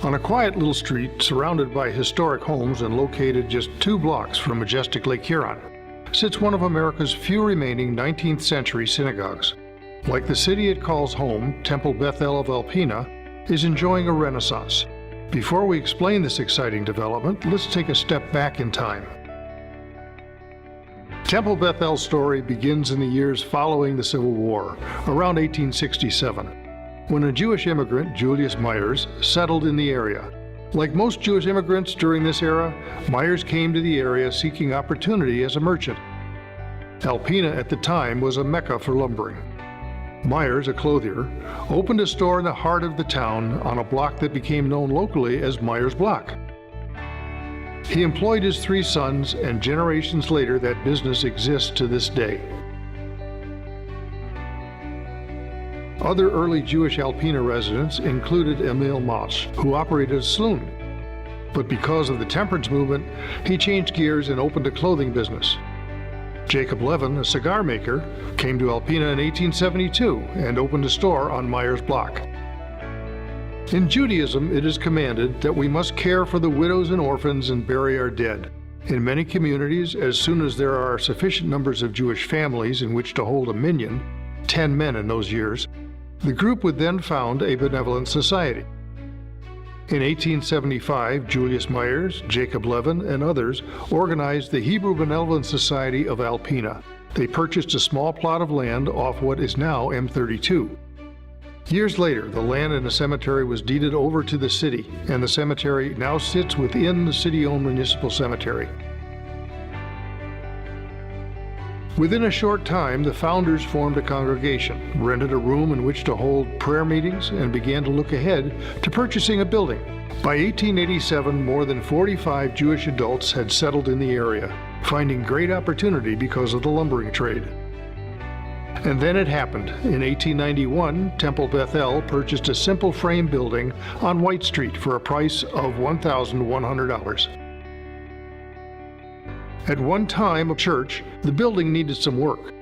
On a quiet little street surrounded by historic homes and located just 2 blocks from majestic Lake Huron, sits one of America's few remaining 19th century synagogues. Like the city it calls home, Temple Beth-El of Alpena is enjoying a renaissance. Before we explain this exciting development, let's take a step back in time. Temple Beth-El's story begins in the years following the Civil War, around 1867, when a Jewish immigrant, Julius Myers, settled in the area. Like most Jewish immigrants during this era, Myers came to the area seeking opportunity as a merchant. Alpena at the time was a mecca for lumbering. Myers, a clothier, opened a store in the heart of the town on a block that became known locally as Myers Block. He employed his 3 sons, and generations later that business exists to this day. Other early Jewish Alpena residents included Emil Moss, who operated a saloon. But because of the temperance movement, he changed gears and opened a clothing business. Jacob Levin, a cigar maker, came to Alpena in 1872 and opened a store on Myers Block. In Judaism, it is commanded that we must care for the widows and orphans and bury our dead. In many communities, as soon as there are sufficient numbers of Jewish families in which to hold a minyan, 10 men in those years, the group would then found a benevolent society. In 1875, Julius Myers, Jacob Levin, and others organized the Hebrew Benevolent Society of Alpena. They purchased a small plot of land off what is now M32. Years later, the land in the cemetery was deeded over to the city, and the cemetery now sits within the city-owned municipal cemetery. Within a short time, the founders formed a congregation, rented a room in which to hold prayer meetings, and began to look ahead to purchasing a building. By 1887, more than 45 Jewish adults had settled in the area, finding great opportunity because of the lumbering trade. And then it happened. In 1891, Temple Beth-El purchased a simple frame building on White Street for a price of $1,100. At one time a church, the building needed some work.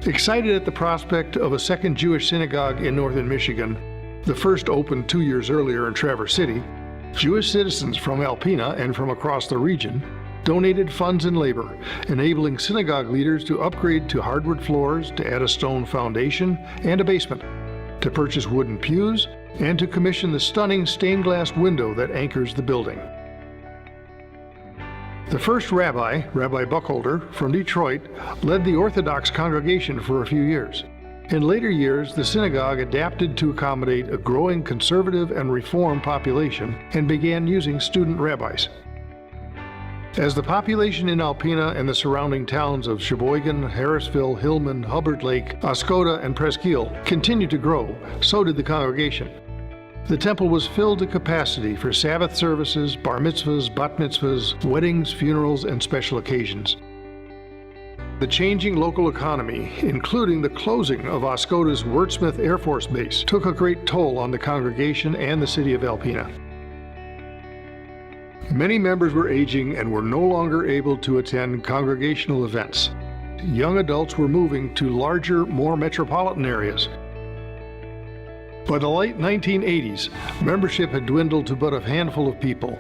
Excited at the prospect of a second Jewish synagogue in northern Michigan, the first opened 2 years earlier in Traverse City, Jewish citizens from Alpena and from across the region donated funds and labor, enabling synagogue leaders to upgrade to hardwood floors, to add a stone foundation and a basement, to purchase wooden pews, and to commission the stunning stained glass window that anchors the building. The first rabbi, Rabbi Buckholder from Detroit, led the Orthodox congregation for a few years. In later years, the synagogue adapted to accommodate a growing conservative and reform population and began using student rabbis. As the population in Alpena and the surrounding towns of Sheboygan, Harrisville, Hillman, Hubbard Lake, Oscoda, and Presqu'Île continued to grow, so did the congregation. The temple was filled to capacity for Sabbath services, bar mitzvahs, bat mitzvahs, weddings, funerals, and special occasions. The changing local economy, including the closing of Oscoda's Wurtsmith Air Force Base, took a great toll on the congregation and the city of Alpena. Many members were aging and were no longer able to attend congregational events. Young adults were moving to larger, more metropolitan areas. By the late 1980s, membership had dwindled to but a handful of people.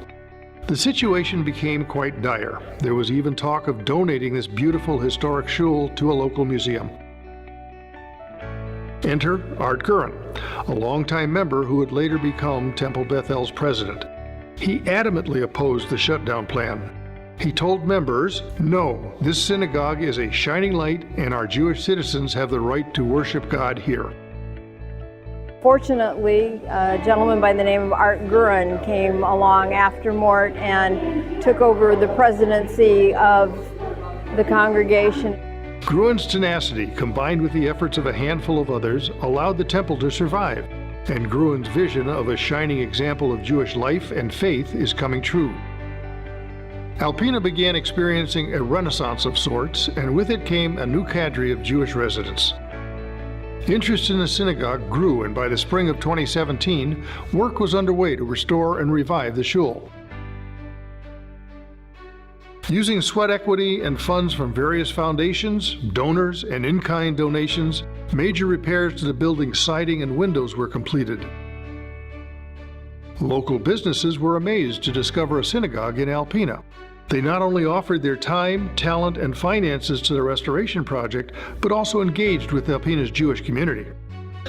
The situation became quite dire. There was even talk of donating this beautiful historic shul to a local museum. Enter Art Gurin, a longtime member who would later become Temple Beth-El's president. He adamantly opposed the shutdown plan. He told members, "No, this synagogue is a shining light and our Jewish citizens have the right to worship God here." Fortunately, a gentleman by the name of Art Gurin came along after Mort and took over the presidency of the congregation. Gruin's tenacity, combined with the efforts of a handful of others, allowed the temple to survive, and Gruin's vision of a shining example of Jewish life and faith is coming true. Alpena began experiencing a renaissance of sorts, and with it came a new cadre of Jewish residents. Interest in the synagogue grew, and by the spring of 2017, work was underway to restore and revive the shul. Using sweat equity and funds from various foundations, donors, and in-kind donations, major repairs to the building's siding and windows were completed. Local businesses were amazed to discover a synagogue in Alpena. They not only offered their time, talent, and finances to the restoration project, but also engaged with Alpena's Jewish community.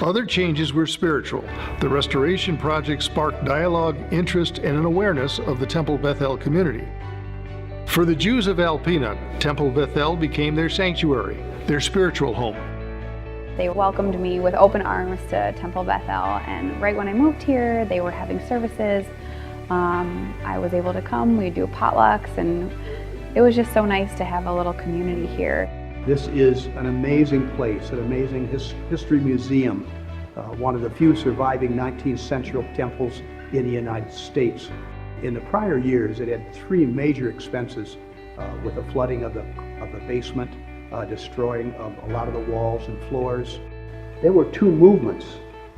Other changes were spiritual. The restoration project sparked dialogue, interest, and an awareness of the Temple Beth-El community. For the Jews of Alpena, Temple Beth-El became their sanctuary, their spiritual home. They welcomed me with open arms to Temple Beth-El, and right when I moved here, they were having services. I was able to come, we'd do potlucks, and it was just so nice to have a little community here. This is an amazing place, an amazing history museum, one of the few surviving 19th century temples in the United States. In the prior years, it had three major expenses with the flooding of the basement, destroying of a lot of the walls and floors. There were two movements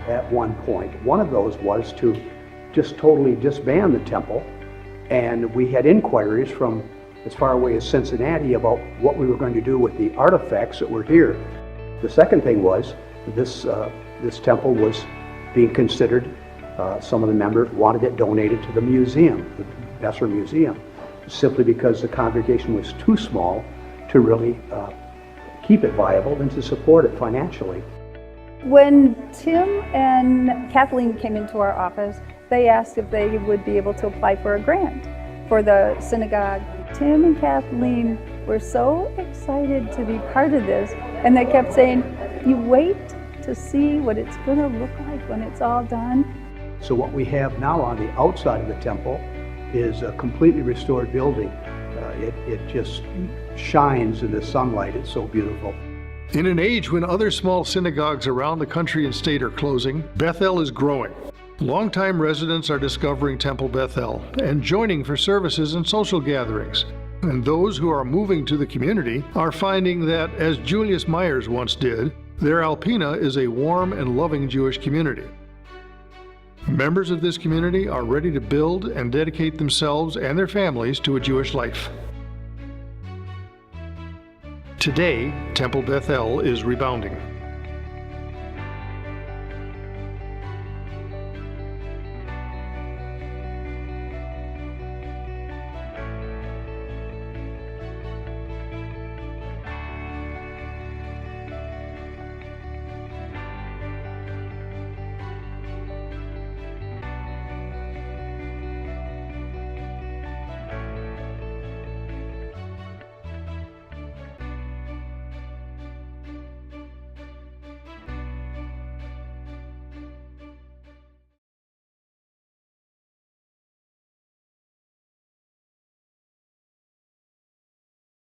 at one point. One of those was to just totally disband the temple, and we had inquiries from as far away as Cincinnati about what we were going to do with the artifacts that were here. The second thing was this temple was being considered, some of the members wanted it donated to the museum, the Besser Museum, simply because the congregation was too small to really keep it viable and to support it financially. When Tim and Kathleen came into our office, they asked if they would be able to apply for a grant for the synagogue. Tim and Kathleen were so excited to be part of this, and they kept saying, you wait to see what it's going to look like when it's all done. So what we have now on the outside of the temple is a completely restored building. It just shines in the sunlight. It's so beautiful. In an age when other small synagogues around the country and state are closing, Beth-El is growing. Longtime residents are discovering Temple Beth-El and joining for services and social gatherings. And those who are moving to the community are finding that, as Julius Myers once did, their Alpena is a warm and loving Jewish community. Members of this community are ready to build and dedicate themselves and their families to a Jewish life. Today, Temple Beth-El is rebounding.